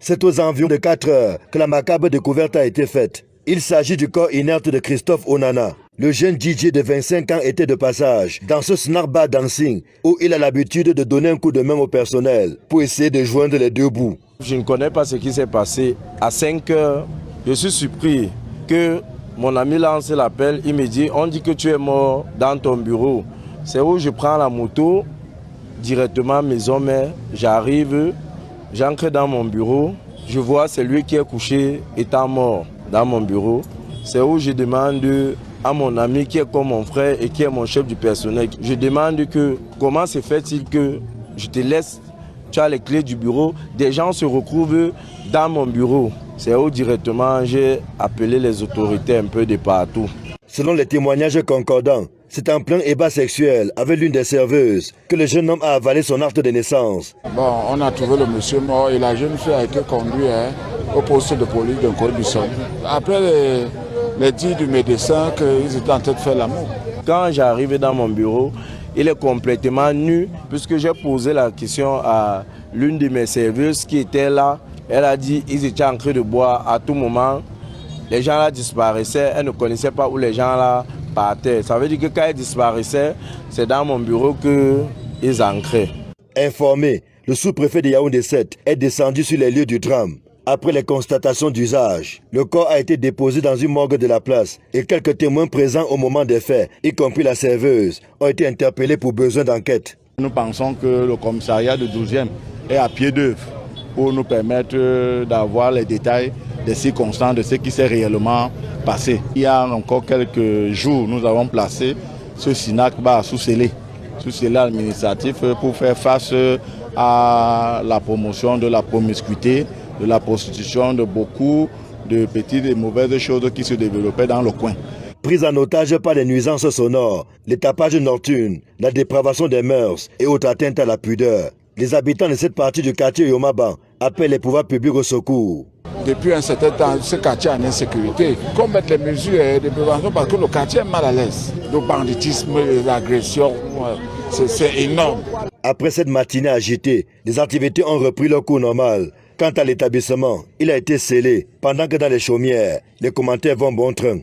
C'est aux environs de 4 heures que la macabre découverte a été faite. Il s'agit du corps inerte de Christophe Onana. Le jeune DJ de 25 ans était de passage dans ce snack bar dancing où il a l'habitude de donner un coup de main au personnel pour essayer de joindre les deux bouts. Je ne connais pas ce qui s'est passé. À 5 heures, je suis surpris que mon ami lance l'appel. Il me dit, on dit que tu es mort dans ton bureau. C'est où je prends la moto directement maison mère. J'arrive, j'entre dans mon bureau. Je vois celui qui est couché étant mort dans mon bureau. C'est où je demande à mon ami qui est comme mon frère et qui est mon chef du personnel. Je demande que comment se fait-il que je te laisse, tu as les clés du bureau, des gens se retrouvent dans mon bureau. C'est où directement j'ai appelé les autorités un peu de partout. Selon les témoignages concordants, c'est en plein ébat sexuel avec l'une des serveuses que le jeune homme a avalé son acte de naissance. Bon, on a trouvé le monsieur mort et la jeune fille a été conduite au poste de police d'un Corbeil-Bissau. Après les dires du médecin qu'ils étaient en train de faire l'amour. Quand j'arrive dans mon bureau, il est complètement nu puisque j'ai posé la question à l'une de mes serveuses qui était là. Elle a dit qu'ils étaient en train de boire à tout moment. Les gens là disparaissaient, elle ne connaissait pas où les gens là partaient. Ça veut dire que quand ils disparaissaient, c'est dans mon bureau qu'ils entraient. Informé, le sous-préfet de Yaoundé 7 est descendu sur les lieux du drame. Après les constatations d'usage, le corps a été déposé dans une morgue de la place et quelques témoins présents au moment des faits, y compris la serveuse, ont été interpellés pour besoin d'enquête. Nous pensons que le commissariat de 12e est à pied d'œuvre pour nous permettre d'avoir les détails des circonstances de ce qui s'est réellement passé. Il y a encore quelques jours, nous avons placé ce SINAC bar sous scellé administratif pour faire face à la promotion de la promiscuité, de la prostitution, de beaucoup de petites et mauvaises choses qui se développaient dans le coin. Prise en otage par les nuisances sonores, les tapages nocturnes, la dépravation des mœurs et autres atteintes à la pudeur, les habitants de cette partie du quartier Yomaban appellent les pouvoirs publics au secours. Depuis un certain temps, ce quartier est en insécurité. Qu'on mette les mesures de prévention parce que le quartier est mal à l'aise. Le banditisme, les agressions, c'est énorme. Après cette matinée agitée, les activités ont repris leur cours normal. Quant à l'établissement, il a été scellé pendant que dans les chaumières, les commentaires vont bon train.